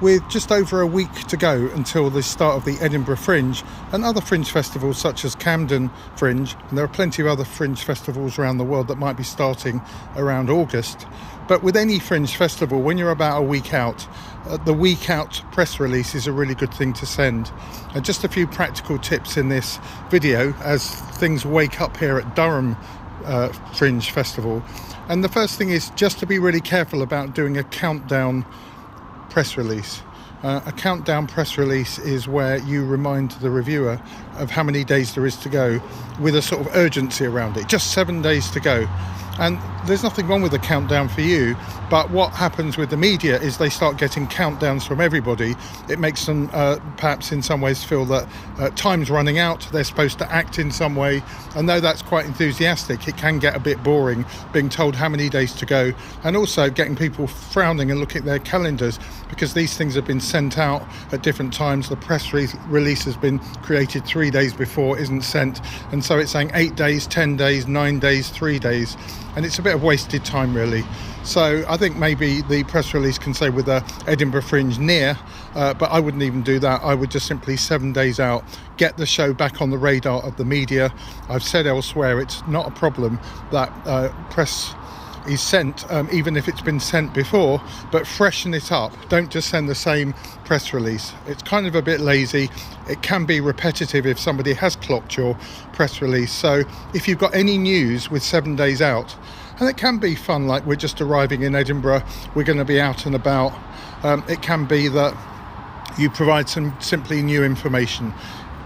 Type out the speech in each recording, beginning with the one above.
With just over a week to go until the start of the Edinburgh Fringe and other fringe festivals such as Camden Fringe, and there are plenty of other fringe festivals around the world that might be starting around August. But with any fringe festival, when you're about a week out, the week out press release is a really good thing to send. Just a few practical tips in this video as things wake up here at Durham Fringe Festival. And the first thing is just to be really careful about doing a countdown press release. A countdown press release is where you remind the reviewer of how many days there is to go with a sort of urgency around it. Just 7 days to go. And there's nothing wrong with the countdown for you, but what happens with the media is they start getting countdowns from everybody. It makes them perhaps in some ways feel that time's running out, they're supposed to act in some way, and though that's quite enthusiastic, it can get a bit boring being told how many days to go, and also getting people frowning and looking at their calendars because these things have been sent out at different times. The press release has been created 3 days before, isn't sent, and so it's saying 8 days, 10 days, 9 days, 3 days. And it's a bit of wasted time, really. So I think maybe the press release can say with the Edinburgh Fringe near, but I wouldn't even do that. I would just simply 7 days out, get the show back on the radar of the media. I've said elsewhere it's not a problem that press is sent, even if it's been sent before, but freshen it up. Don't just send the same press release. It's kind of a bit lazy. It can be repetitive if somebody has clocked your press release. So if you've got any news with 7 days out, and it can be fun, like we're just arriving in Edinburgh, we're going to be out and about, it can be that you provide some simply new information.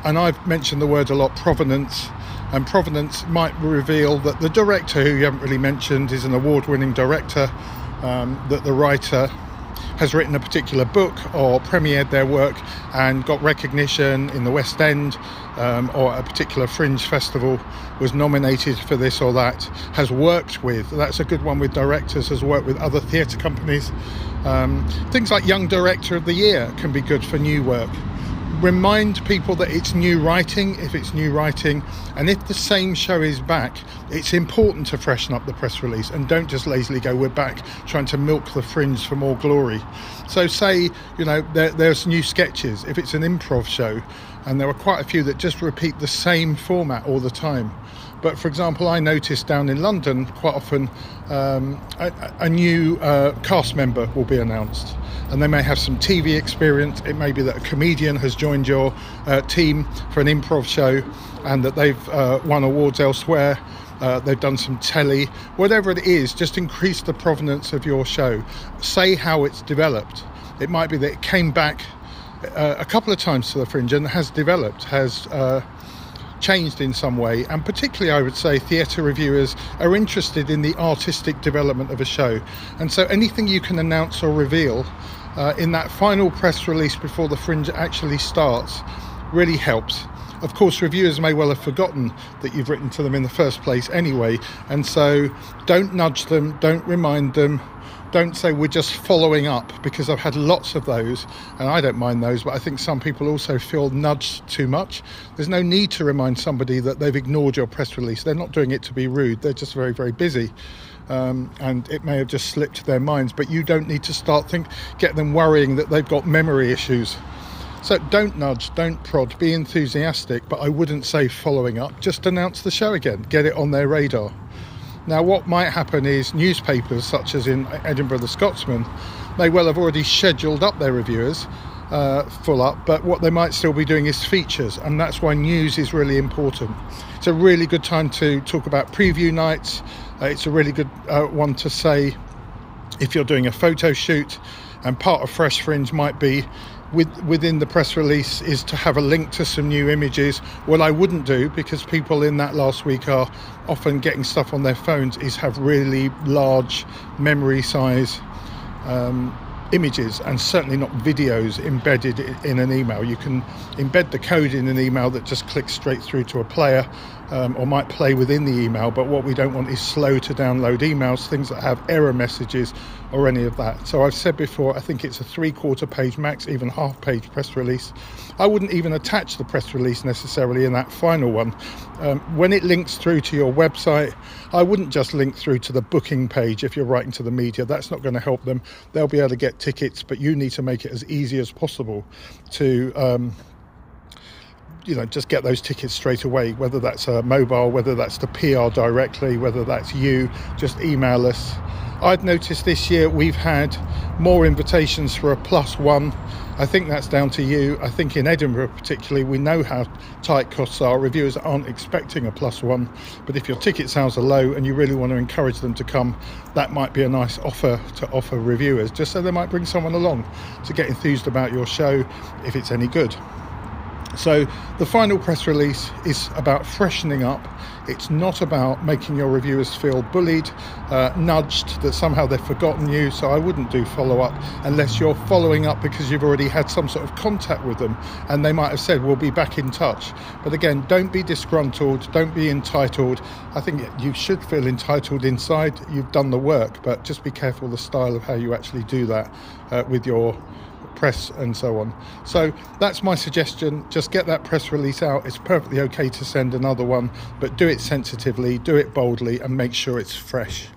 And I've mentioned the word a lot, provenance. And provenance might reveal that the director, who you haven't really mentioned, is an award-winning director, that the writer has written a particular book or premiered their work and got recognition in the West End, or a particular fringe festival, was nominated for this or that, has worked with, that's a good one with directors, has worked with other theatre companies. Things like Young Director of the Year can be good for new work. Remind people that it's new writing, if it's new writing, and if the same show is back, it's important to freshen up the press release and don't just lazily go, we're back, trying to milk the fringe for more glory. So say, you know, there's new sketches. If it's an improv show, and there are quite a few that just repeat the same format all the time. But for example, I noticed down in London quite often a new cast member will be announced, and they may have some TV experience. It may be that a comedian has joined your team for an improv show and that they've won awards elsewhere. They've done some telly, whatever it is, just increase the provenance of your show. Say how it's developed. It might be that it came back a couple of times to the Fringe and has developed, has changed in some way, and particularly I would say theatre reviewers are interested in the artistic development of a show, and so anything you can announce or reveal in that final press release before the Fringe actually starts really helps. Of course, reviewers may well have forgotten that you've written to them in the first place anyway, and so don't nudge them, don't remind them. Don't say we're just following up, because I've had lots of those, and I don't mind those, but I think some people also feel nudged too much. There's no need to remind somebody that they've ignored your press release. They're not doing it to be rude. They're just very, very busy. And it may have just slipped their minds, but you don't need to get them worrying that they've got memory issues. So don't nudge, don't prod, be enthusiastic, but I wouldn't say following up. Just announce the show again, get it on their radar. Now, what might happen is newspapers, such as in Edinburgh the Scotsman, may well have already scheduled up their reviewers full up, but what they might still be doing is features, and that's why news is really important. It's a really good time to talk about preview nights. It's a really good one to say if you're doing a photo shoot, and part of Fresh Fringe might be within the press release is to have a link to some new images. What I wouldn't do, because people in that last week are often getting stuff on their phones, is have really large memory size images, and certainly not videos embedded in an email. You can embed the code in an email that just clicks straight through to a player, or might play within the email, but what we don't want is slow to download emails, things that have error messages or any of that. So I've said before, I think it's a 3/4 page max, even half-page press release. I wouldn't even attach the press release necessarily in that final one. When it links through to your website, I wouldn't just link through to the booking page if you're writing to the media. That's not going to help them. They'll be able to get get tickets, but you need to make it as easy as possible to just get those tickets straight away, whether that's a mobile, whether that's the PR directly, whether that's you, just email us. I'd noticed this year we've had more invitations for a +1. I think that's down to you. I think in Edinburgh particularly, we know how tight costs are. Reviewers aren't expecting a +1, but if your ticket sales are low and you really want to encourage them to come, that might be a nice offer to offer reviewers, just so they might bring someone along to get enthused about your show if it's any good. So the final press release is about freshening up. It's not about making your reviewers feel bullied, nudged, that somehow they've forgotten you. So I wouldn't do follow-up unless you're following up because you've already had some sort of contact with them and they might have said, we'll be back in touch. But again, don't be disgruntled, don't be entitled. I think you should feel entitled inside. You've done the work, but just be careful the style of how you actually do that with your press and so on. So that's my suggestion. Just get that press release out. It's perfectly okay to send another one, but do it sensitively, do it boldly, and make sure it's fresh.